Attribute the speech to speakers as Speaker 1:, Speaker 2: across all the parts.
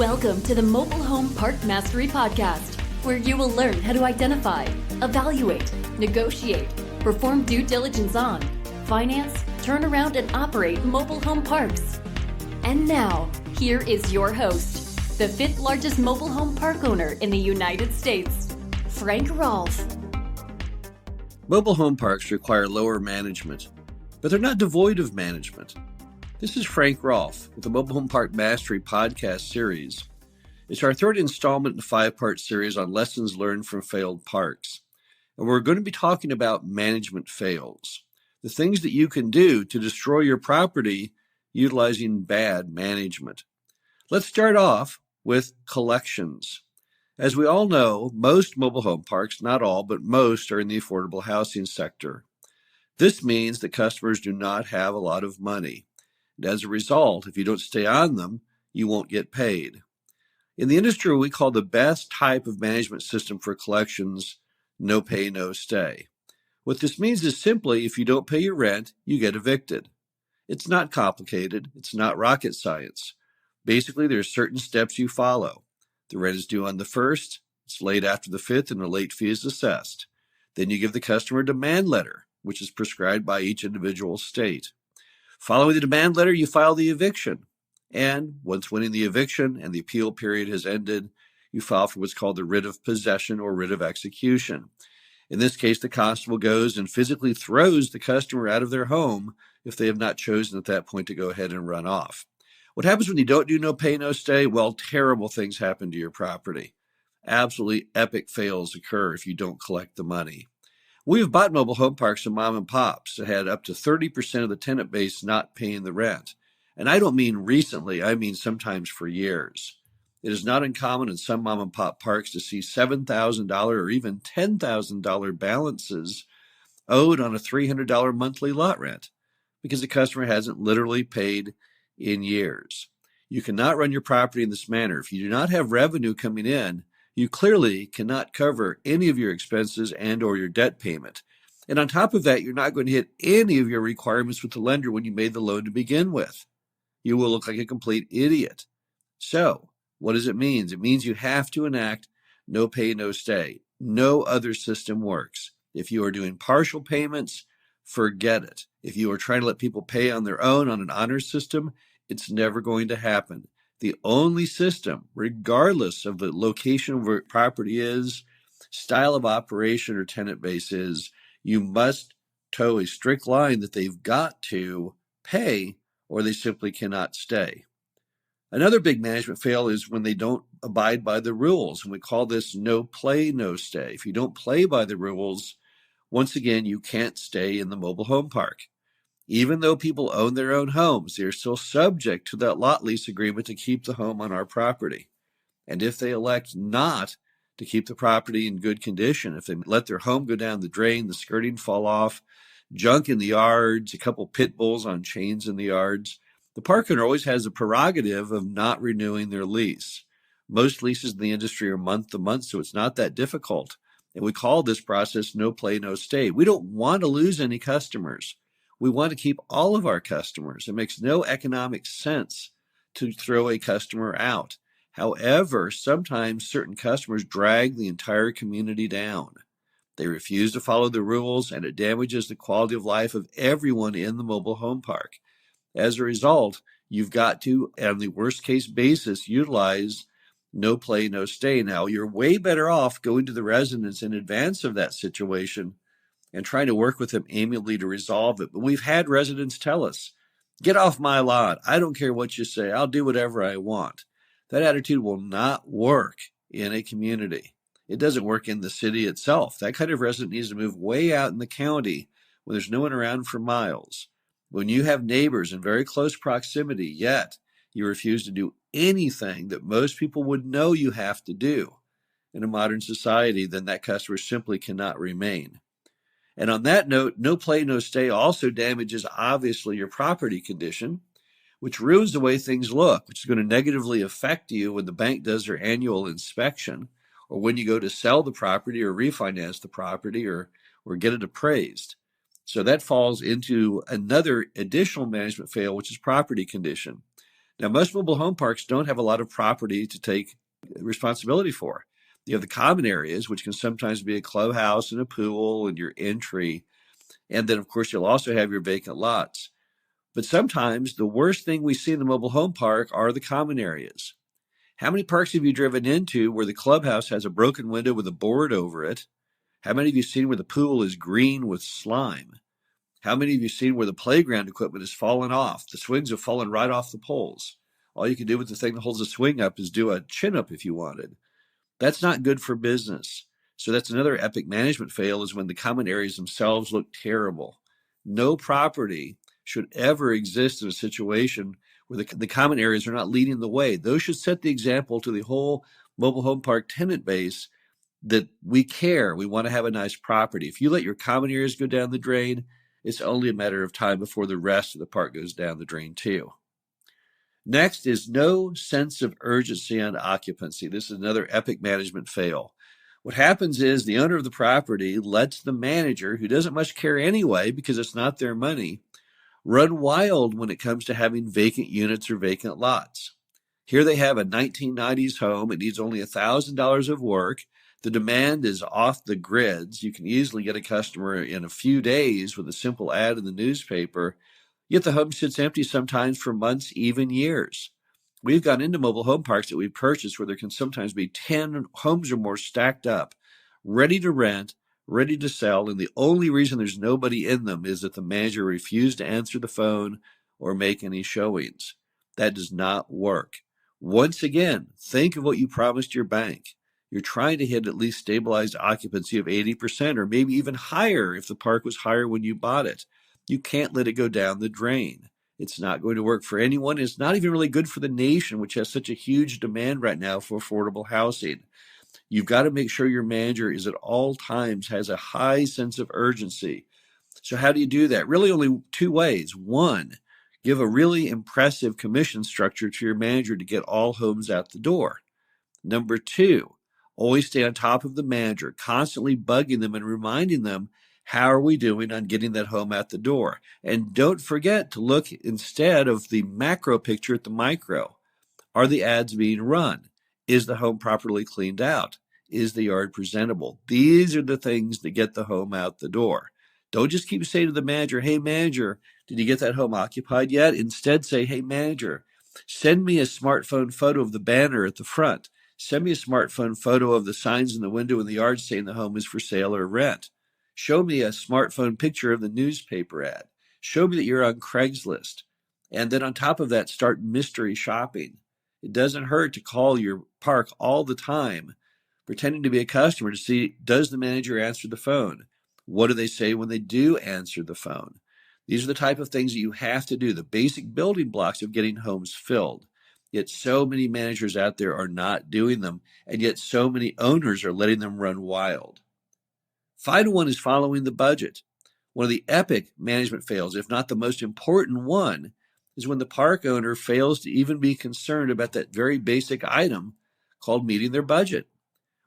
Speaker 1: Welcome to the Mobile Home Park Mastery Podcast, where you will learn how to identify, evaluate, negotiate, perform due diligence on, finance, turn around, and operate mobile home parks. And now, here is your host, the fifth largest mobile home park owner in the United States, Frank Rolfe.
Speaker 2: Mobile home parks require lower management, but they're not devoid of management. This is Frank Rolfe with the Mobile Home Park Mastery podcast series. It's our third installment in a 5-part series on lessons learned from failed parks. And we're going to be talking about management fails, the things that you can do to destroy your property utilizing bad management. Let's start off with collections. As we all know, most mobile home parks, not all, but most, are in the affordable housing sector. This means that customers do not have a lot of money. And as a result, if you don't stay on them, you won't get paid. In the industry, we call the best type of management system for collections no pay, no stay. What this means is simply if you don't pay your rent, you get evicted. It's not complicated. It's not rocket science. Basically, there's certain steps you follow. The rent is due on the 1st, it's late after the 5th, and a late fee is assessed. Then you give the customer a demand letter, which is prescribed by each individual state. Following the demand letter, you file the eviction. And once winning the eviction and the appeal period has ended, you file for what's called the writ of possession or writ of execution. In this case, the constable goes and physically throws the customer out of their home if they have not chosen at that point to go ahead and run off. What happens when you don't do no pay, no stay? Well, terrible things happen to your property. Absolutely epic fails occur if you don't collect the money. We've bought mobile home parks from mom and pops that had up to 30% of the tenant base not paying the rent. And I don't mean recently, I mean sometimes for years. It is not uncommon in some mom and pop parks to see $7,000 or even $10,000 balances owed on a $300 monthly lot rent because the customer hasn't literally paid in years. You cannot run your property in this manner. If you do not have revenue coming in, you clearly cannot cover any of your expenses and or your debt payment. And on top of that, you're not going to hit any of your requirements with the lender when you made the loan to begin with. You will look like a complete idiot. So, what does it mean? It means you have to enact no pay, no stay. No other system works. If you are doing partial payments, forget it. If you are trying to let people pay on their own on an honor system, it's never going to happen. The only system, regardless of the location of where property is, style of operation or tenant base is, you must toe a strict line that they've got to pay or they simply cannot stay. Another big management fail is when they don't abide by the rules, and we call this no play, no stay. If you don't play by the rules, once again, you can't stay in the mobile home park. Even though people own their own homes, they're still subject to that lot lease agreement to keep the home on our property. And if they elect not to keep the property in good condition, if they let their home go down the drain, the skirting fall off, junk in the yards, a couple pit bulls on chains in the yards, the park owner always has the prerogative of not renewing their lease. Most leases in the industry are month to month, so it's not that difficult. And we call this process no play, no stay. We don't want to lose any customers. We want to keep all of our customers. It makes no economic sense to throw a customer out. However, sometimes certain customers drag the entire community down. They refuse to follow the rules, and it damages the quality of life of everyone in the mobile home park. As a result, you've got to, on the worst case basis, utilize no play, no stay. Now, you're way better off going to the residents in advance of that situation and trying to work with them amiably to resolve it. But we've had residents tell us, get off my lot. I don't care what you say. I'll do whatever I want. That attitude will not work in a community. It doesn't work in the city itself. That kind of resident needs to move way out in the county where there's no one around for miles. When you have neighbors in very close proximity, yet you refuse to do anything that most people would know you have to do in a modern society, then that customer simply cannot remain. And on that note, no play, no stay also damages, obviously, your property condition, which ruins the way things look, which is going to negatively affect you when the bank does their annual inspection, or when you go to sell the property or refinance the property or get it appraised. So that falls into another additional management fail, which is property condition. Now, most mobile home parks don't have a lot of property to take responsibility for. You have the common areas, which can sometimes be a clubhouse and a pool and your entry. And then, of course, you'll also have your vacant lots. But sometimes the worst thing we see in the mobile home park are the common areas. How many parks have you driven into where the clubhouse has a broken window with a board over it? How many of you seen where the pool is green with slime? How many of you seen where the playground equipment has fallen off? The swings have fallen right off the poles. All you can do with the thing that holds the swing up is do a chin up if you wanted. That's not good for business. So that's another epic management fail, is when the common areas themselves look terrible. No property should ever exist in a situation where the common areas are not leading the way. Those should set the example to the whole mobile home park tenant base that we care. We want to have a nice property. If you let your common areas go down the drain, it's only a matter of time before the rest of the park goes down the drain too. Next is no sense of urgency on occupancy. This is another epic management fail. What happens is the owner of the property lets the manager, who doesn't much care anyway because it's not their money, run wild when it comes to having vacant units or vacant lots. Here they have a 1990s home. It needs only $1,000 of work. The demand is off the grids. You can easily get a customer in a few days with a simple ad in the newspaper. Yet the home sits empty sometimes for months, even years. We've gone into mobile home parks that we've purchased where there can sometimes be 10 homes or more stacked up, ready to rent, ready to sell, and the only reason there's nobody in them is that the manager refused to answer the phone or make any showings. That does not work. Once again, think of what you promised your bank. You're trying to hit at least stabilized occupancy of 80% or maybe even higher if the park was higher when you bought it. You can't let it go down the drain. It's not going to work for anyone. It's not even really good for the nation, which has such a huge demand right now for affordable housing. You've got to make sure your manager is at all times has a high sense of urgency. So how do you do that? Really only two ways. One, give a really impressive commission structure to your manager to get all homes out the door. Number two, always stay on top of the manager, constantly bugging them and reminding them, how are we doing on getting that home out the door? And don't forget to look instead of the macro picture at the micro. Are the ads being run? Is the home properly cleaned out? Is the yard presentable? These are the things that get the home out the door. Don't just keep saying to the manager, hey, manager, did you get that home occupied yet? Instead, say, hey, manager, send me a smartphone photo of the banner at the front. Send me a smartphone photo of the signs in the window in the yard saying the home is for sale or rent. Show me a smartphone picture of the newspaper ad. Show me that you're on Craigslist. And then on top of that, start mystery shopping. It doesn't hurt to call your park all the time, pretending to be a customer to see, does the manager answer the phone? What do they say when they do answer the phone? These are the type of things that you have to do, the basic building blocks of getting homes filled. Yet so many managers out there are not doing them, and yet so many owners are letting them run wild. Final one is following the budget. One of the epic management fails, if not the most important one, is when the park owner fails to even be concerned about that very basic item called meeting their budget.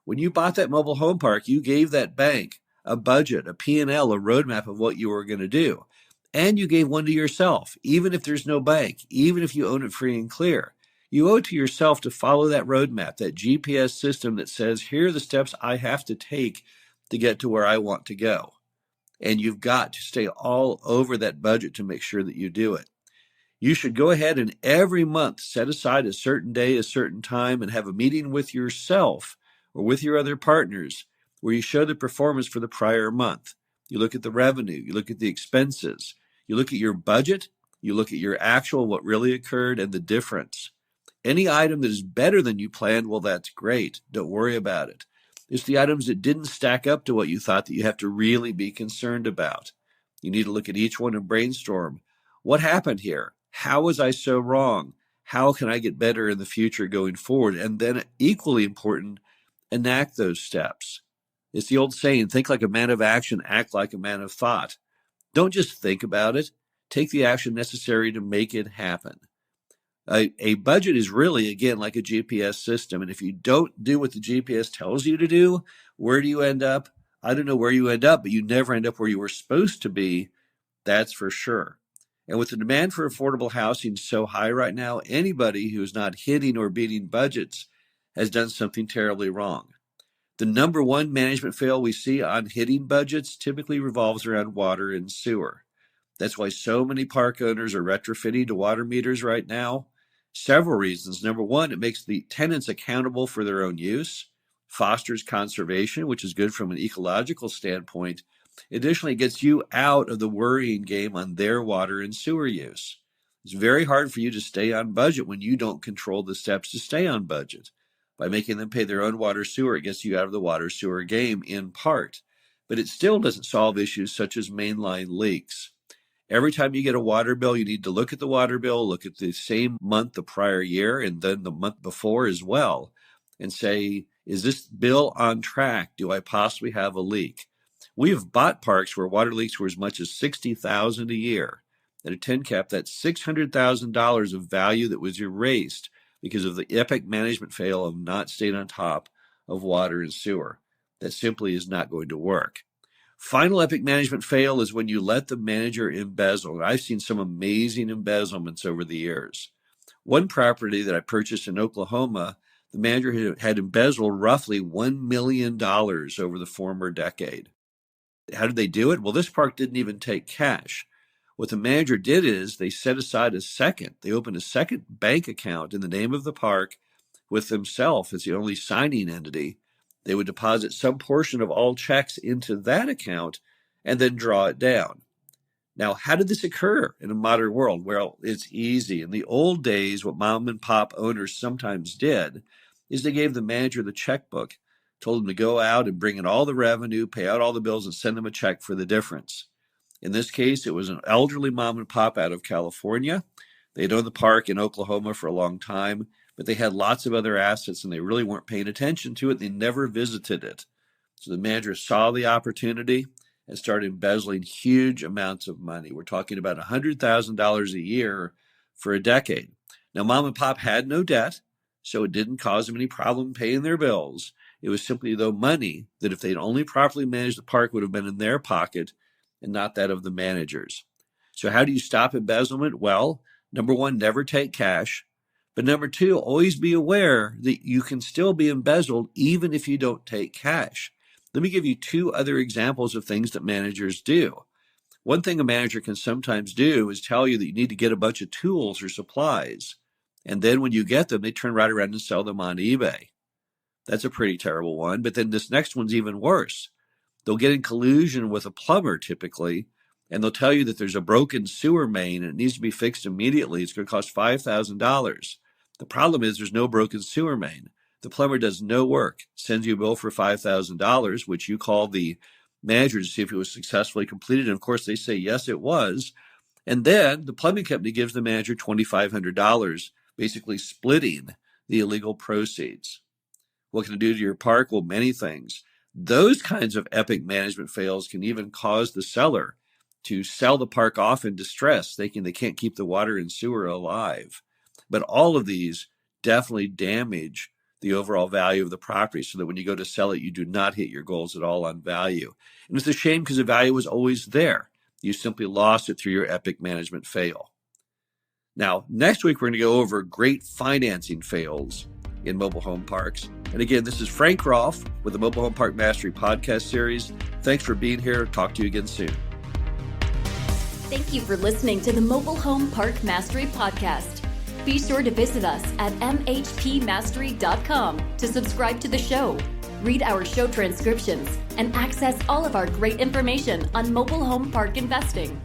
Speaker 2: When you bought that mobile home park, you gave that bank a budget, a P&L, a roadmap of what you were going to do. And you gave one to yourself, even if there's no bank, even if you own it free and clear. You owe it to yourself to follow that roadmap, that GPS system that says, here are the steps I have to take to get to where I want to go. And you've got to stay all over that budget to make sure that you do it. You should go ahead and every month set aside a certain day, a certain time, and have a meeting with yourself or with your other partners where you show the performance for the prior month. You look at the revenue, you look at the expenses, you look at your budget, you look at your actual, what really occurred, and the difference. Any item that is better than you planned, well, that's great. Don't worry about it. It's the items that didn't stack up to what you thought that you have to really be concerned about. You need to look at each one and brainstorm. What happened here? How was I so wrong? How can I get better in the future going forward? And then equally important, enact those steps. It's the old saying, think like a man of action, act like a man of thought. Don't just think about it. Take the action necessary to make it happen. A budget is really, again, like a GPS system. And if you don't do what the GPS tells you to do, where do you end up? I don't know where you end up, but you never end up where you were supposed to be. That's for sure. And with the demand for affordable housing so high right now, anybody who is not hitting or beating budgets has done something terribly wrong. The number one management fail we see on hitting budgets typically revolves around water and sewer. That's why so many park owners are retrofitting to water meters right now. Several reasons. Number one, it makes the tenants accountable for their own use, fosters conservation, which is good from an ecological standpoint. Additionally, it gets you out of the worrying game on their water and sewer use. It's very hard for you to stay on budget when you don't control the steps to stay on budget. By making them pay their own water sewer, it gets you out of the water sewer game in part. But it still doesn't solve issues such as mainline leaks. Every time you get a water bill, you need to look at the water bill, look at the same month the prior year, and then the month before as well, and say, is this bill on track? Do I possibly have a leak? We have bought parks where water leaks were as much as $60,000 a year. At a 10 cap, that's $600,000 of value that was erased because of the epic management fail of not staying on top of water and sewer. That simply is not going to work. Final epic management fail is when you let the manager embezzle. And I've seen some amazing embezzlements over the years. One property that I purchased in Oklahoma, the manager had embezzled roughly $1 million over the former decade. How did they do it? Well, this park didn't even take cash. What the manager did is they set aside they opened a second bank account in the name of the park with themselves as the only signing entity. They would deposit some portion of all checks into that account and then draw it down. Now, how did this occur in a modern world? Well, it's easy. In the old days, what mom and pop owners sometimes did is they gave the manager the checkbook, told him to go out and bring in all the revenue, pay out all the bills, and send them a check for the difference. In this case, it was an elderly mom and pop out of California. They'd owned the park in Oklahoma for a long time, but they had lots of other assets and they really weren't paying attention to it. They never visited it. So the manager saw the opportunity and started embezzling huge amounts of money. We're talking about $100,000 a year for a decade. Now, mom and pop had no debt, so it didn't cause them any problem paying their bills. It was simply, though, money that if they'd only properly managed the park would have been in their pocket and not that of the managers. So how do you stop embezzlement? Well, number one, never take cash. But number two, always be aware that you can still be embezzled even if you don't take cash. Let me give you two other examples of things that managers do. One thing a manager can sometimes do is tell you that you need to get a bunch of tools or supplies. And then when you get them, they turn right around and sell them on eBay. That's a pretty terrible one. But then this next one's even worse. They'll get in collusion with a plumber typically, and they'll tell you that there's a broken sewer main and it needs to be fixed immediately. It's going to cost $5,000. The problem is there's no broken sewer main. The plumber does no work, sends you a bill for $5,000, which you call the manager to see if it was successfully completed. And of course, they say, yes, it was. And then the plumbing company gives the manager $2,500, basically splitting the illegal proceeds. What can it do to your park? Well, many things. Those kinds of epic management fails can even cause the seller to sell the park off in distress, thinking they can't keep the water and sewer alive. But all of these definitely damage the overall value of the property so that when you go to sell it, you do not hit your goals at all on value. And it's a shame because the value was always there. You simply lost it through your epic management fail. Now, next week, we're going to go over great financing fails in mobile home parks. And again, this is Frank Rolfe with the Mobile Home Park Mastery podcast series. Thanks for being here. Talk to you again soon.
Speaker 1: Thank you for listening to the Mobile Home Park Mastery podcast. Be sure to visit us at mhpmastery.com to subscribe to the show, read our show transcriptions, and access all of our great information on mobile home park investing.